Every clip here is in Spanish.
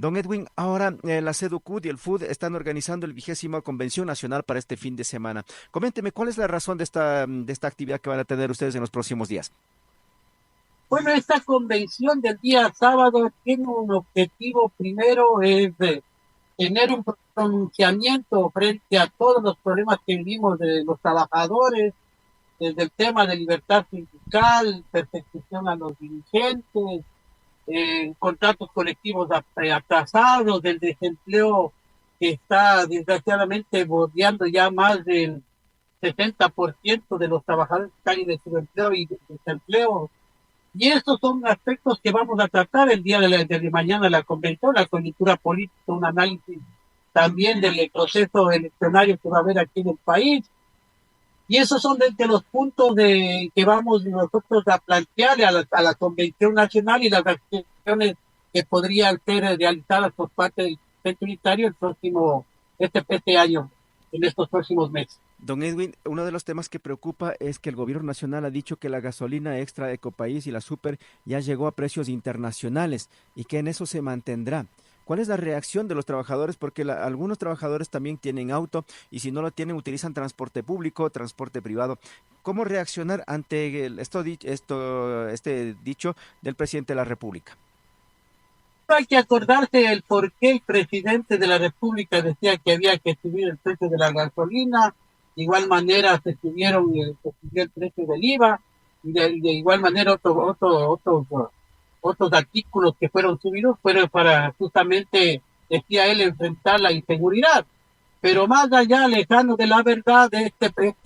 Don Edwin, ahora la SEDUCUT y el FUD están organizando el 20ª Convención Nacional para este fin de semana. Coménteme, ¿cuál es la razón de esta actividad que van a tener ustedes en los próximos días? Bueno, esta convención del día sábado tiene un objetivo primero, es tener un pronunciamiento frente a todos los problemas que vivimos de los trabajadores, desde el tema de libertad sindical, persecución a los dirigentes, contratos colectivos atrasados, del desempleo que está desgraciadamente bordeando ya más del 60% de los trabajadores que están en el subempleo y desempleo. Y estos son aspectos que vamos a tratar el día de mañana en la convención, la coyuntura política, un análisis también del proceso eleccionario que va a haber aquí en el país. Y esos son de los puntos que vamos nosotros a plantear a la Convención Nacional y las acciones que podrían ser realizadas por parte del Centro Unitario este año, en estos próximos meses. Don Edwin, uno de los temas que preocupa es que el gobierno nacional ha dicho que la gasolina extra Ecopaís y la Super ya llegó a precios internacionales y que en eso se mantendrá. ¿Cuál es la reacción de los trabajadores? Porque algunos trabajadores también tienen auto y si no lo tienen utilizan transporte público, transporte privado. ¿Cómo reaccionar ante este dicho del presidente de la República? Hay que acordarse el por qué el presidente de la República decía que había que subir el precio de la gasolina, de igual manera se subió el precio del IVA, de igual manera otros artículos que fueron subidos fueron para justamente, decía él, enfrentar la inseguridad. Pero más allá, lejano de la verdad de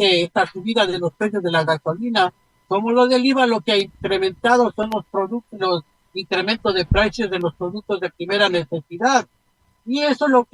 esta subida de los precios de la gasolina, como lo del IVA, lo que ha incrementado son los productos, los incrementos de precios de los productos de primera necesidad. Y eso es lo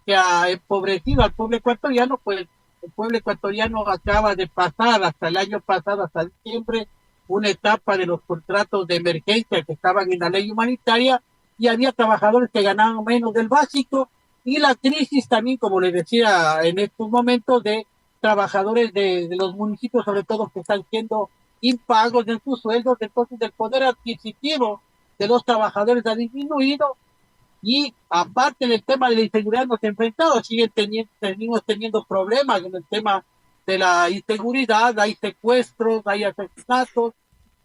que ha empobrecido al pueblo ecuatoriano, pues el pueblo ecuatoriano acaba de pasar hasta el año pasado, hasta diciembre, una etapa de los contratos de emergencia que estaban en la ley humanitaria y había trabajadores que ganaban menos del básico y la crisis también, como les decía en estos momentos, de trabajadores de los municipios, sobre todo que están siendo impagos de sus sueldos, entonces el poder adquisitivo de los trabajadores ha disminuido y aparte del tema de la inseguridad nos enfrentamos, seguimos teniendo problemas en el tema de la inseguridad, hay secuestros, hay asesinatos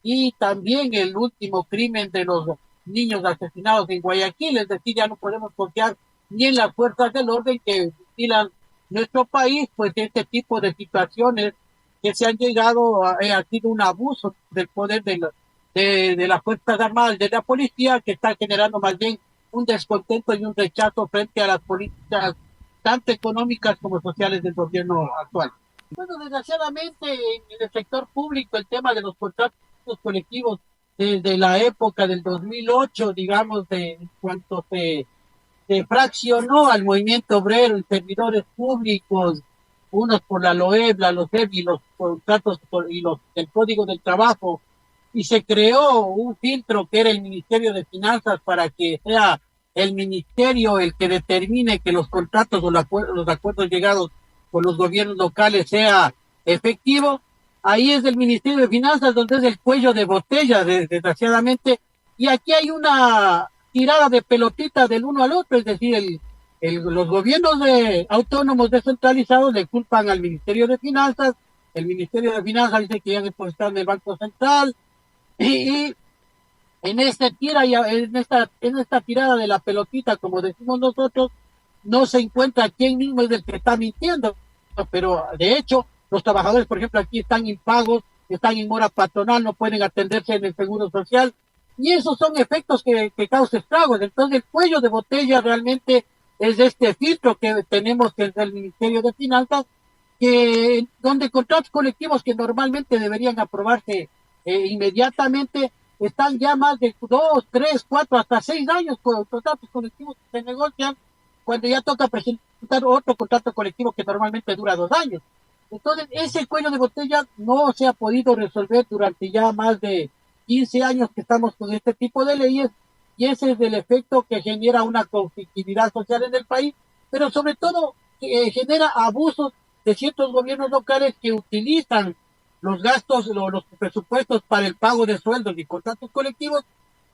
y también el último crimen de los niños asesinados en Guayaquil, es decir, ya no podemos confiar ni en las fuerzas del orden que vigilan nuestro país, pues este tipo de situaciones que se han llegado ha sido un abuso del poder de las Fuerzas Armadas, de la policía, que está generando más bien un descontento y un rechazo frente a las políticas tanto económicas como sociales del gobierno actual. Bueno, desgraciadamente en el sector público el tema de los contratos colectivos desde la época del 2008, digamos, de cuanto se fraccionó al movimiento obrero en servidores públicos, unos por la LOEB, la LOCEP y los contratos y el Código del Trabajo, y se creó un filtro que era el Ministerio de Finanzas para que sea el ministerio el que determine que los contratos o los acuerdos llegados con los gobiernos locales sea efectivo. Ahí es el Ministerio de Finanzas donde es el cuello de botella, desgraciadamente, y aquí hay una tirada de pelotita del uno al otro, es decir, los gobiernos autónomos descentralizados le culpan al Ministerio de Finanzas, el Ministerio de Finanzas dice que ya depositaron en el Banco Central, y en esta tirada de la pelotita, como decimos nosotros, no se encuentra quién mismo es el que está mintiendo, pero de hecho, los trabajadores, por ejemplo, aquí están impagos, están en mora patronal, no pueden atenderse en el seguro social, y esos son efectos que causan estragos. Entonces, el cuello de botella realmente es este filtro que tenemos que es el Ministerio de Finanzas, donde contratos colectivos que normalmente deberían aprobarse inmediatamente están ya más de 2, 3, 4, hasta 6 años con contratos colectivos que se negocian cuando ya toca presentar otro contrato colectivo que normalmente dura 2 años. Entonces, ese cuello de botella no se ha podido resolver durante ya más de 15 años que estamos con este tipo de leyes y ese es el efecto que genera una conflictividad social en el país, pero sobre todo genera abusos de ciertos gobiernos locales que utilizan los gastos, los presupuestos para el pago de sueldos y contratos colectivos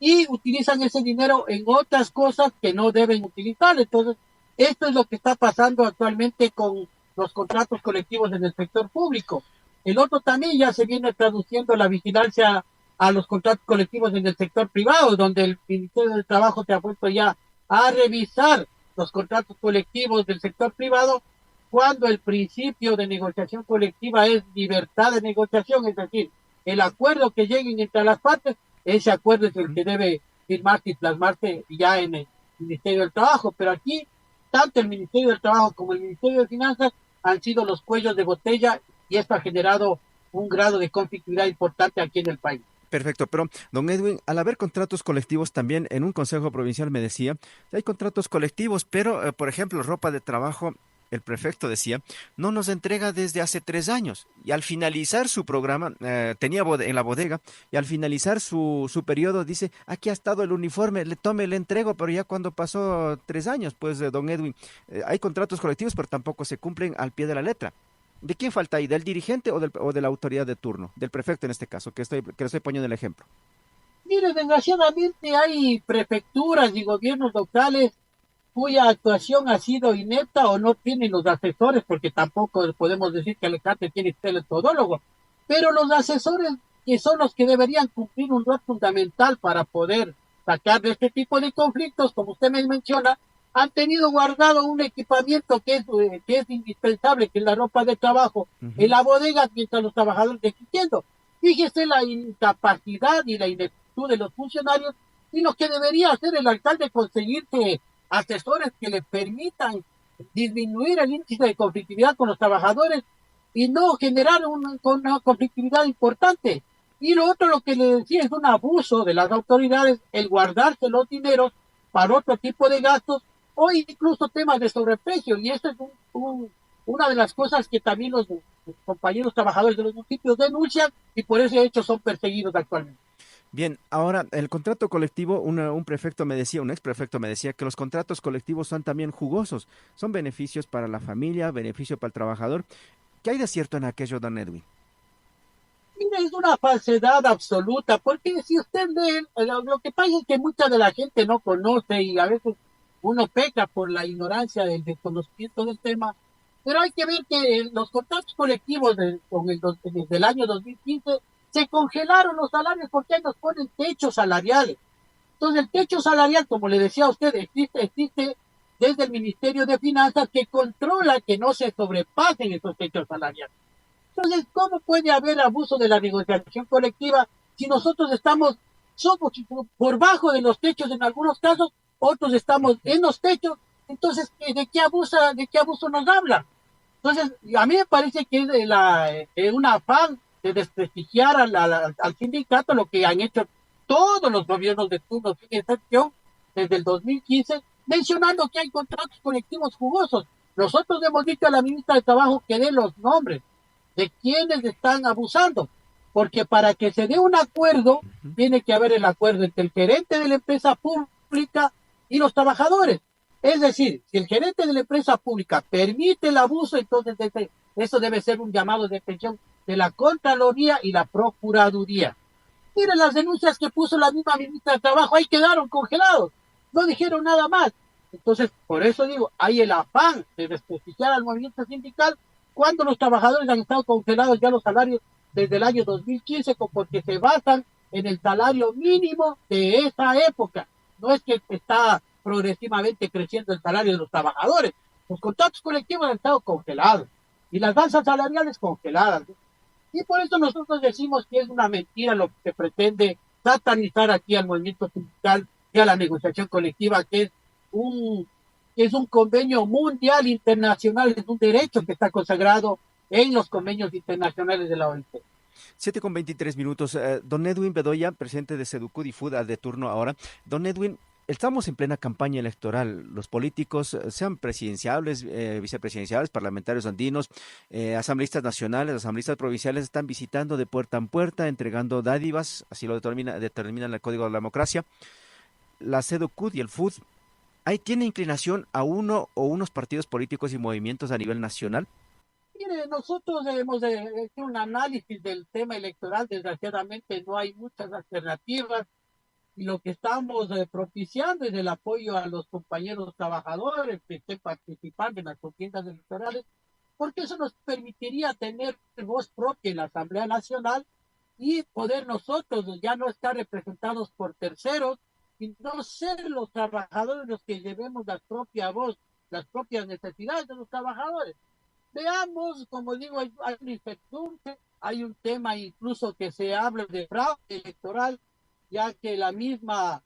y utilizan ese dinero en otras cosas que no deben utilizar. Entonces, esto es lo que está pasando actualmente con los contratos colectivos en el sector público. El otro también ya se viene traduciendo la vigilancia a los contratos colectivos en el sector privado, donde el Ministerio del Trabajo se ha puesto ya a revisar los contratos colectivos del sector privado cuando el principio de negociación colectiva es libertad de negociación, es decir, el acuerdo que lleguen entre las partes, ese acuerdo es el que debe firmarse y plasmarse ya en el Ministerio del Trabajo. Pero aquí, tanto el Ministerio del Trabajo como el Ministerio de Finanzas han sido los cuellos de botella y esto ha generado un grado de conflictividad importante aquí en el país. Perfecto, pero don Edwin, al haber contratos colectivos también en un consejo provincial me decía, hay contratos colectivos, pero por ejemplo, ropa de trabajo, el prefecto decía, no nos entrega desde hace 3 años. Y al finalizar su programa, tenía en la bodega, y al finalizar su periodo dice, aquí ha estado el uniforme, le entrego, pero ya cuando pasó 3 años, pues don Edwin, hay contratos colectivos, pero tampoco se cumplen al pie de la letra. ¿De quién falta ahí? ¿Del dirigente o de la autoridad de turno? Del prefecto en este caso, que le estoy poniendo el ejemplo. Mire, desgraciadamente hay prefecturas y gobiernos locales cuya actuación ha sido inepta o no tienen los asesores, porque tampoco podemos decir que Alicante tiene todólogo, pero los asesores que son los que deberían cumplir un rol fundamental para poder sacar de este tipo de conflictos, como usted me menciona, han tenido guardado un equipamiento que es indispensable, que es la ropa de trabajo, en Ujú. la bodega mientras los trabajadores existiendo. Fíjese la incapacidad y la ineptitud de los funcionarios y lo que debería hacer el alcalde conseguir que asesores que le permitan disminuir el índice de conflictividad con los trabajadores y no generar una conflictividad importante. Y lo otro, lo que le decía, es un abuso de las autoridades, el guardarse los dineros para otro tipo de gastos o incluso temas de sobreprecio. Y esto es una de las cosas que también los compañeros trabajadores de los municipios denuncian y por ese hecho son perseguidos actualmente. Bien, ahora el contrato colectivo, un prefecto me decía, un ex prefecto me decía que los contratos colectivos son también jugosos, son beneficios para la familia, beneficio para el trabajador. ¿Qué hay de cierto en aquello, don Edwin? Mira, es una falsedad absoluta, porque si usted lee, lo que pasa es que mucha de la gente no conoce y a veces uno peca por la ignorancia del desconocimiento del tema, pero hay que ver que los contratos colectivos desde el año 2015 se congelaron los salarios porque nos ponen techos salariales. Entonces el techo salarial, como le decía a usted, existe desde el Ministerio de Finanzas que controla que no se sobrepasen esos techos salariales. Entonces, ¿cómo puede haber abuso de la negociación colectiva si nosotros somos por bajo de los techos en algunos casos, otros estamos en los techos? Entonces, de qué abuso nos habla? Entonces, a mí me parece que es un afán de desprestigiar al sindicato lo que han hecho todos los gobiernos de turno, sin excepción, desde el 2015, mencionando que hay contratos colectivos jugosos. Nosotros hemos dicho a la ministra de Trabajo que dé los nombres de quienes están abusando, porque para que se dé un acuerdo, Ujú. tiene que haber el acuerdo entre el gerente de la empresa pública y los trabajadores. Es decir, si el gerente de la empresa pública permite el abuso, entonces eso debe ser un llamado de atención de la Contraloría y la Procuraduría. Miren las denuncias que puso la misma ministra de Trabajo, ahí quedaron congelados, no dijeron nada más. Entonces, por eso digo, hay el afán de desprestigiar al movimiento sindical cuando los trabajadores han estado congelados ya los salarios desde el año 2015 porque se basan en el salario mínimo de esa época. No es que está progresivamente creciendo el salario de los trabajadores. Los contratos colectivos han estado congelados y las danzas salariales congeladas. Y por eso nosotros decimos que es una mentira lo que se pretende satanizar aquí al movimiento sindical y a la negociación colectiva, un, que es un convenio mundial internacional, es un derecho que está consagrado en los convenios internacionales de la OIT. 7:23 minutos. Don Edwin Bedoya, presidente de Seducud y FUD, de turno ahora. Don Edwin, estamos en plena campaña electoral. Los políticos, sean presidenciales, vicepresidenciales, parlamentarios andinos, asambleístas nacionales, asambleístas provinciales, están visitando de puerta en puerta, entregando dádivas, así lo determina el Código de la Democracia. La Seducud y el FUD, ¿ahí tiene inclinación a uno o unos partidos políticos y movimientos a nivel nacional? Mire, nosotros hemos hecho un análisis del tema electoral, desgraciadamente no hay muchas alternativas y lo que estamos propiciando es el apoyo a los compañeros trabajadores que estén participando en las contiendas electorales, porque eso nos permitiría tener voz propia en la Asamblea Nacional y poder nosotros ya no estar representados por terceros, y no ser los trabajadores los que llevemos la propia voz, las propias necesidades de los trabajadores. Veamos, como digo, hay una incertidumbre, hay un tema incluso que se habla de fraude electoral, ya que la misma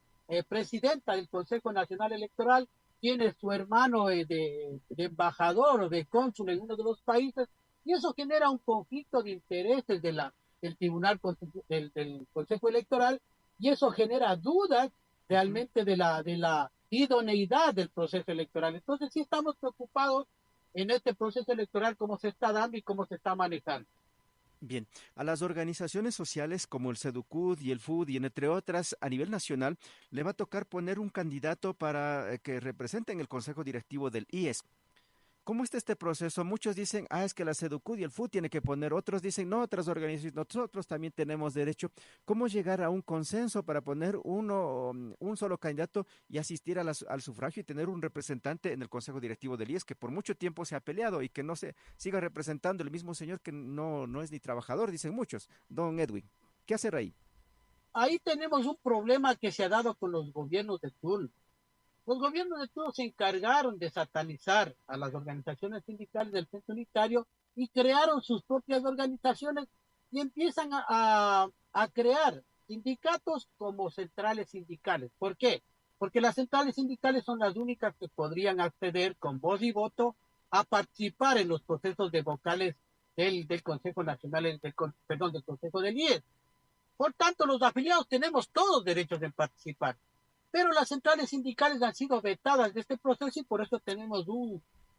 presidenta del Consejo Nacional Electoral tiene su hermano de embajador o de cónsul en uno de los países, y eso genera un conflicto de intereses del Tribunal del Consejo Electoral, y eso genera dudas realmente de la idoneidad del proceso electoral. Entonces sí estamos preocupados en este proceso electoral, cómo se está dando y cómo se está manejando. Bien, a las organizaciones sociales como el SEDUCUD y el FUD y entre otras a nivel nacional le va a tocar poner un candidato para que represente en el consejo directivo del IES. ¿Cómo está este proceso? Muchos dicen, es que la SEDUCUD y el FUD tiene que poner, otros dicen, no, otras organizaciones, nosotros también tenemos derecho. ¿Cómo llegar a un consenso para poner un solo candidato y asistir al sufragio y tener un representante en el Consejo Directivo del IES que por mucho tiempo se ha peleado y que no se siga representando el mismo señor que no es ni trabajador, dicen muchos, don Edwin? ¿Qué hacer ahí? Ahí tenemos un problema que se ha dado con los gobiernos de turno. Los gobiernos de turno se encargaron de satanizar a las organizaciones sindicales del Frente Unitario y crearon sus propias organizaciones y empiezan a crear sindicatos como centrales sindicales. ¿Por qué? Porque las centrales sindicales son las únicas que podrían acceder con voz y voto a participar en los procesos de vocales del Consejo Nacional, perdón, del Consejo del IES. Por tanto, los afiliados tenemos todos derechos de participar, pero las centrales sindicales han sido vetadas de este proceso y por eso tenemos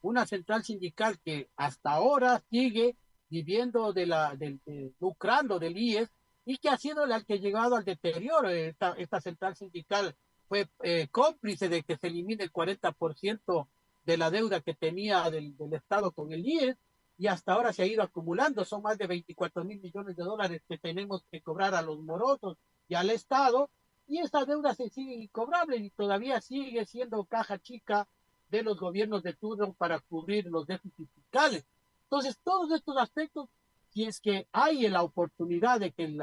una central sindical que hasta ahora sigue viviendo lucrando del IES y que ha sido la que ha llegado al deterioro. Esta central sindical fue cómplice de que se elimine el 40% de la deuda que tenía del Estado con el IES y hasta ahora se ha ido acumulando. Son más de 24.000 millones de dólares que tenemos que cobrar a los morosos y al Estado, y esa deuda se sigue incobrable y todavía sigue siendo caja chica de los gobiernos de turno para cubrir los déficits fiscales. Entonces, todos estos aspectos, si es que hay la oportunidad de que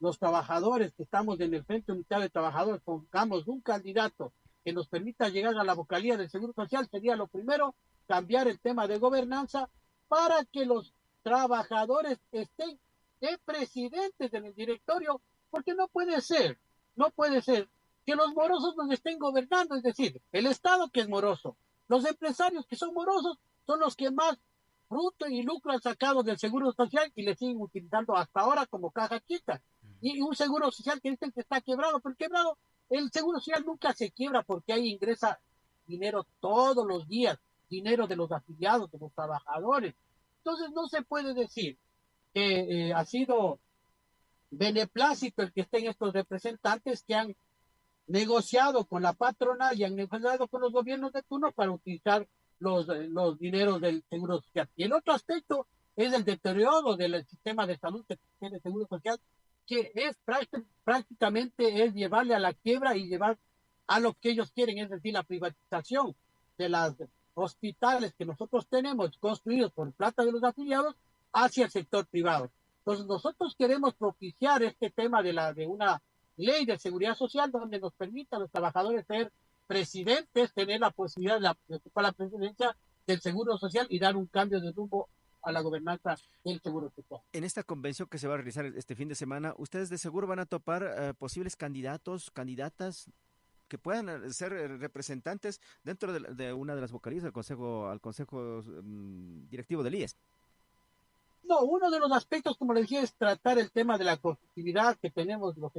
los trabajadores que estamos en el Frente Unitario de Trabajadores pongamos un candidato que nos permita llegar a la vocalía del Seguro Social, sería lo primero, cambiar el tema de gobernanza para que los trabajadores estén de presidentes en el directorio, porque no puede ser que los morosos nos estén gobernando, es decir, el Estado que es moroso, los empresarios que son morosos son los que más fruto y lucro han sacado del seguro social y le siguen utilizando hasta ahora como caja chica. Y un seguro social que dicen que está quebrado, pero quebrado, el seguro social nunca se quiebra porque ahí ingresa dinero todos los días, dinero de los afiliados, de los trabajadores. Entonces no se puede decir que ha sido beneplácito el que estén estos representantes que han negociado con la patrona y han negociado con los gobiernos de turno para utilizar los dineros del Seguro Social. Y el otro aspecto es el deterioro del sistema de salud que tiene el Seguro Social, que es prácticamente es llevarle a la quiebra y llevar a lo que ellos quieren, es decir, la privatización de las hospitales que nosotros tenemos construidos por plata de los afiliados hacia el sector privado. Entonces nosotros queremos propiciar este tema de una ley de seguridad social donde nos permita a los trabajadores ser presidentes, tener la posibilidad de ocupar la presidencia del Seguro Social y dar un cambio de rumbo a la gobernanza del Seguro Social. En esta convención que se va a realizar este fin de semana, ustedes de seguro van a topar posibles candidatos, candidatas que puedan ser representantes dentro de una de las vocalías del consejo, al consejo directivo del IES. No, uno de los aspectos, como le decía, es tratar el tema de la competitividad que tenemos los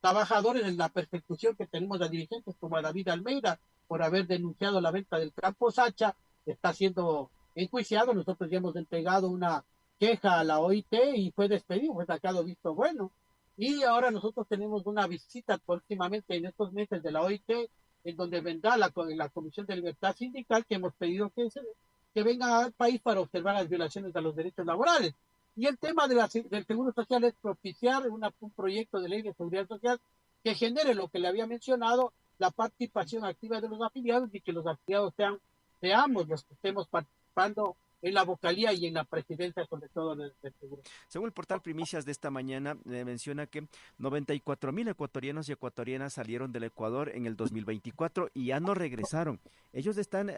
trabajadores en la persecución que tenemos a dirigentes como a David Almeida por haber denunciado la venta del campo Sacha, está siendo enjuiciado. Nosotros ya hemos entregado una queja a la OIT y fue despedido, fue sacado visto bueno. Y ahora nosotros tenemos una visita próximamente en estos meses de la OIT, en donde vendrá la Comisión de Libertad Sindical, que hemos pedido que venga al país para observar las violaciones a los derechos laborales. Y el tema del Seguro Social es propiciar un proyecto de ley de seguridad social que genere lo que le había mencionado, la participación activa de los afiliados y que los afiliados seamos los que estemos participando en la vocalía y en la presidencia, sobre todo del seguro. Según el portal Primicias de esta mañana, menciona que 94.000 ecuatorianos y ecuatorianas salieron del Ecuador en el 2024 y ya no regresaron. Ellos están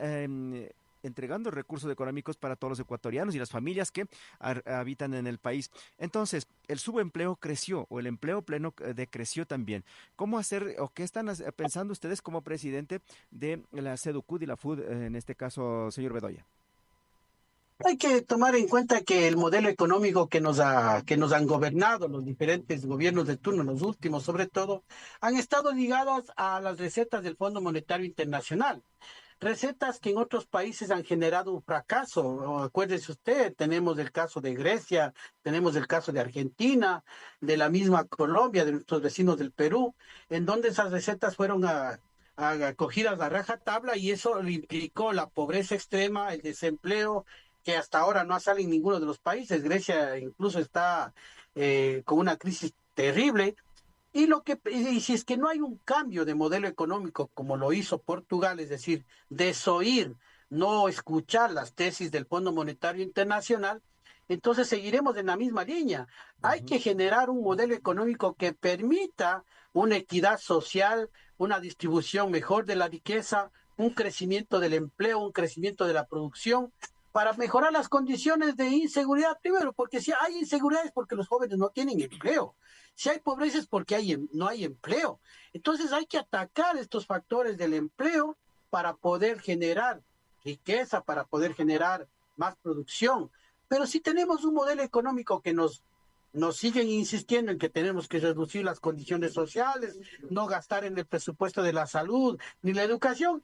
entregando recursos económicos para todos los ecuatorianos y las familias que habitan en el país. Entonces, el subempleo creció o el empleo pleno decreció también. ¿Cómo hacer o qué están pensando ustedes como presidente de la SEDUCUD y la FUD, en este caso, señor Bedoya? Hay que tomar en cuenta que el modelo económico que nos han gobernado los diferentes gobiernos de turno, los últimos sobre todo, han estado ligados a las recetas del Fondo Monetario Internacional. Recetas que en otros países han generado un fracaso. Acuérdese usted, tenemos el caso de Grecia, tenemos el caso de Argentina, de la misma Colombia, de nuestros vecinos del Perú, en donde esas recetas fueron acogidas a rajatabla y eso le implicó la pobreza extrema, el desempleo, que hasta ahora no sale en ninguno de los países. Grecia incluso está con una crisis terrible. Y si es que no hay un cambio de modelo económico como lo hizo Portugal, es decir, desoír, no escuchar las tesis del Fondo Monetario Internacional, entonces seguiremos en la misma línea. Hay Ujú. que generar un modelo económico que permita una equidad social, una distribución mejor de la riqueza, un crecimiento del empleo, un crecimiento de la producción, para mejorar las condiciones de inseguridad primero, porque si hay inseguridad es porque los jóvenes no tienen empleo. Si hay pobreza es porque no hay empleo. Entonces hay que atacar estos factores del empleo para poder generar riqueza, para poder generar más producción. Pero si tenemos un modelo económico que nos siguen insistiendo en que tenemos que reducir las condiciones sociales, no gastar en el presupuesto de la salud ni la educación,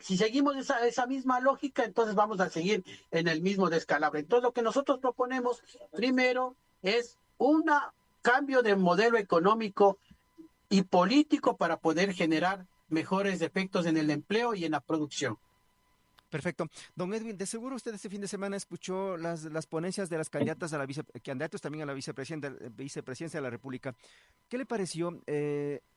si seguimos esa misma lógica, entonces vamos a seguir en el mismo descalabro. Entonces, lo que nosotros proponemos primero es un cambio de modelo económico y político para poder generar mejores efectos en el empleo y en la producción. Perfecto. Don Edwin, de seguro usted este fin de semana escuchó las ponencias de las candidatas a la candidatos también a la vicepresidencia de la República. ¿Qué le pareció?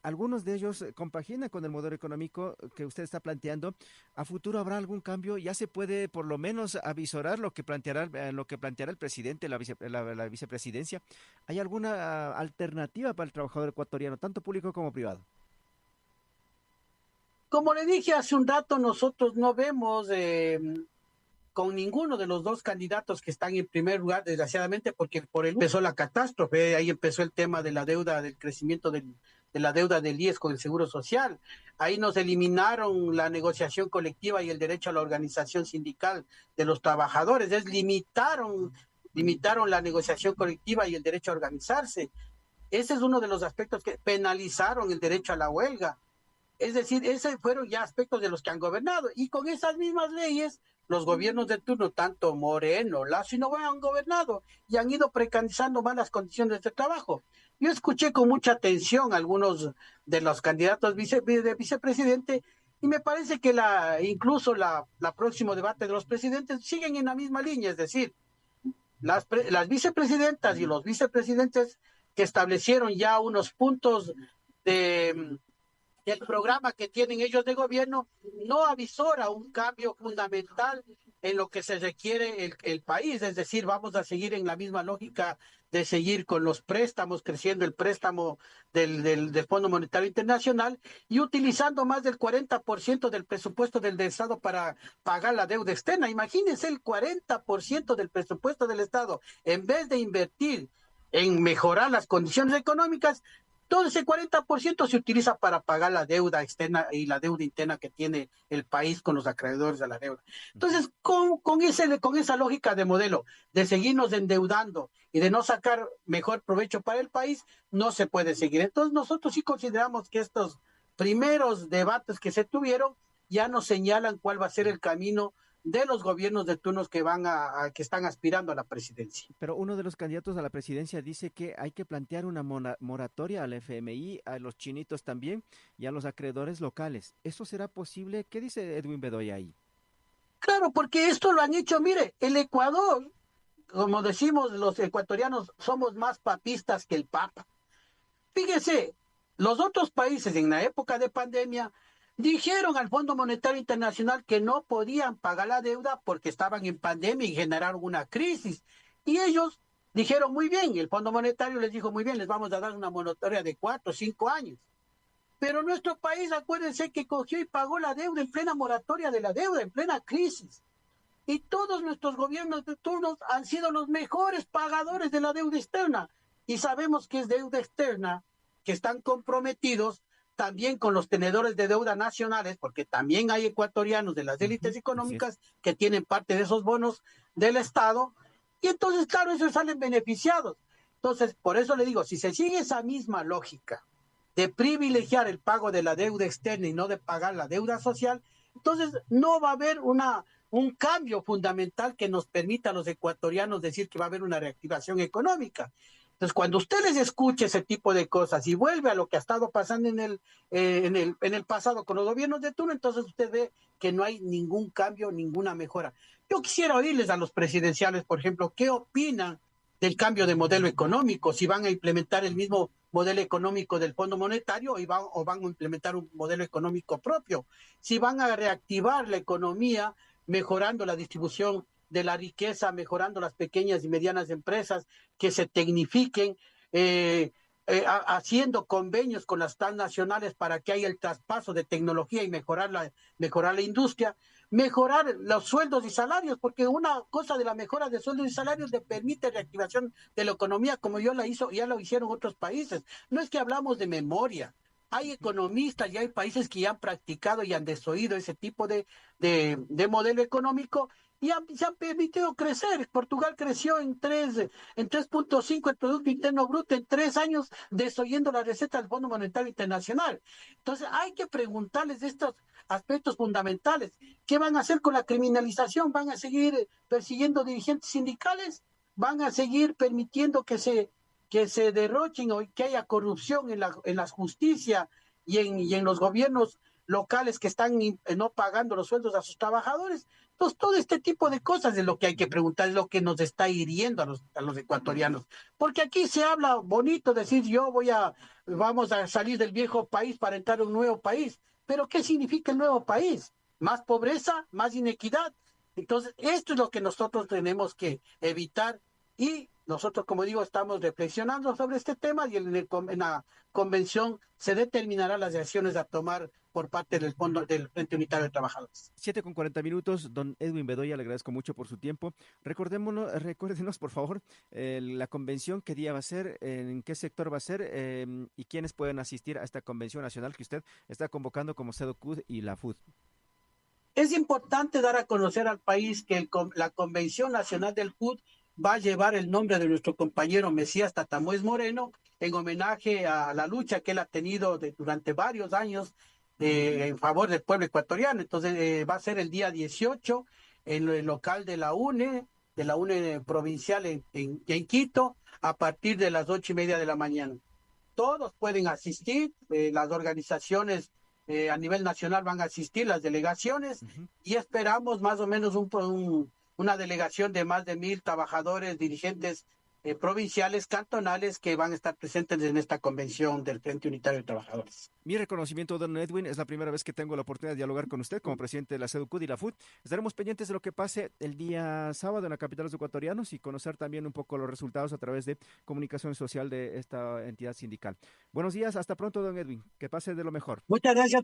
Algunos de ellos compaginan con el modelo económico que usted está planteando. ¿A futuro habrá algún cambio? ¿Ya se puede por lo menos avisorar lo que planteará el presidente, la vicepresidencia? ¿Hay alguna alternativa para el trabajador ecuatoriano, tanto público como privado? Como le dije hace un rato, nosotros no vemos con ninguno de los dos candidatos que están en primer lugar, desgraciadamente, porque por él empezó la catástrofe, ahí empezó el tema de la deuda, del crecimiento de la deuda del IES con el Seguro Social, ahí nos eliminaron la negociación colectiva y el derecho a la organización sindical de los trabajadores, limitaron la negociación colectiva y el derecho a organizarse. Ese es uno de los aspectos que penalizaron el derecho a la huelga. Es decir, esos fueron ya aspectos de los que han gobernado. Y con esas mismas leyes, los gobiernos de turno, tanto Moreno, Lazo y Novoa, han gobernado y han ido precarizando más las condiciones de trabajo. Yo escuché con mucha atención a algunos de los candidatos de vicepresidente y me parece que incluso la próximo debate de los presidentes siguen en la misma línea, es decir, las vicepresidentas y los vicepresidentes que establecieron ya unos puntos de del programa que tienen ellos de gobierno no avisora un cambio fundamental en lo que se requiere el país, es decir, vamos a seguir en la misma lógica de seguir con los préstamos, creciendo el préstamo del Fondo Monetario Internacional y utilizando más del 40% del presupuesto del Estado para pagar la deuda externa. Imagínense el 40% del presupuesto del Estado, en vez de invertir en mejorar las condiciones económicas, todo ese 40% se utiliza para pagar la deuda externa y la deuda interna que tiene el país con los acreedores de la deuda. Entonces, con esa lógica de modelo, de seguirnos endeudando y de no sacar mejor provecho para el país, no se puede seguir. Entonces, nosotros sí consideramos que estos primeros debates que se tuvieron ya nos señalan cuál va a ser el camino de los gobiernos de turnos que están aspirando a la presidencia. Pero uno de los candidatos a la presidencia dice que hay que plantear una moratoria al FMI, a los chinitos también y a los acreedores locales. ¿Eso será posible? ¿Qué dice Edwin Bedoya ahí? Claro, porque esto lo han hecho, mire, el Ecuador, como decimos los ecuatorianos, somos más papistas que el Papa. Fíjese, Los otros países en la época de pandemia dijeron al Fondo Monetario Internacional que no podían pagar la deuda porque estaban en pandemia y generaron una crisis. Y ellos dijeron muy bien, el Fondo Monetario les dijo muy bien, les vamos a dar una moratoria de 4 o 5 años. Pero nuestro país, acuérdense que cogió y pagó la deuda en plena moratoria de la deuda, en plena crisis. Y todos nuestros gobiernos de turnos han sido los mejores pagadores de la deuda externa. Y sabemos que es deuda externa, que están comprometidos también con los tenedores de deuda nacionales, porque también hay ecuatorianos de las élites económicas que tienen parte de esos bonos del Estado. Y entonces, claro, ellos salen beneficiados. Entonces, por eso le digo, si se sigue esa misma lógica de privilegiar el pago de la deuda externa y no de pagar la deuda social, entonces no va a haber un cambio fundamental que nos permita a los ecuatorianos decir que va a haber una reactivación económica. Entonces, cuando usted les escuche ese tipo de cosas y vuelve a lo que ha estado pasando en el pasado con los gobiernos de turno, entonces usted ve que no hay ningún cambio, ninguna mejora. Yo quisiera oírles a los presidenciales, por ejemplo, qué opinan del cambio de modelo económico, si van a implementar el mismo modelo económico del Fondo Monetario o van a implementar un modelo económico propio, si van a reactivar la economía mejorando la distribución de la riqueza, mejorando las pequeñas y medianas empresas, que se tecnifiquen, haciendo convenios con las transnacionales para que haya el traspaso de tecnología y mejorar la industria, mejorar los sueldos y salarios, porque una cosa de la mejora de sueldos y salarios le permite reactivación de la economía, como ya lo hicieron otros países. No es que hablamos de memoria. Hay economistas y hay países que ya han practicado y han desoído ese tipo de modelo económico y se han permitido crecer. Portugal creció en 3.5 el Producto Interno Bruto en 3 años, desoyendo la receta del Fondo Monetario Internacional. Entonces hay que preguntarles de estos aspectos fundamentales. ¿Qué van a hacer con la criminalización? ¿Van a seguir persiguiendo dirigentes sindicales? ¿Van a seguir permitiendo que se derrochen o que haya corrupción en la justicia y en los gobiernos locales que están no pagando los sueldos a sus trabajadores? Entonces, todo este tipo de cosas es lo que hay que preguntar, es lo que nos está hiriendo a los ecuatorianos. Porque aquí se habla bonito, decir vamos a salir del viejo país para entrar a un nuevo país. Pero ¿qué significa el nuevo país? Más pobreza, más inequidad. Entonces, esto es lo que nosotros tenemos que evitar y nosotros, como digo, estamos reflexionando sobre este tema y en la convención se determinarán las acciones a tomar por parte del Fondo del Frente Unitario de Trabajadores. 7:40, don Edwin Bedoya, le agradezco mucho por su tiempo. Recuérdenos, por favor, la convención, qué día va a ser, en qué sector va a ser y quiénes pueden asistir a esta convención nacional que usted está convocando como SEDOCUD y la FUD. Es importante dar a conocer al país que la Convención Nacional del FUD va a llevar el nombre de nuestro compañero Mesías Tatamuez Moreno en homenaje a la lucha que él ha tenido durante varios años en favor del pueblo ecuatoriano. Entonces va a ser el día 18 en el local de la UNE provincial en Quito, a partir de las 8:30 de la mañana. Todos pueden asistir, las organizaciones a nivel nacional van a asistir, las delegaciones, Ujú. y esperamos más o menos una delegación de más de 1.000 trabajadores, dirigentes provinciales, cantonales, que van a estar presentes en esta convención del Frente Unitario de Trabajadores. Mi reconocimiento, don Edwin, es la primera vez que tengo la oportunidad de dialogar con usted como presidente de la SEDUCUD y la FUD. Estaremos pendientes de lo que pase el día sábado en la capital de los ecuatorianos y conocer también un poco los resultados a través de comunicación social de esta entidad sindical. Buenos días, hasta pronto, don Edwin. Que pase de lo mejor. Muchas gracias.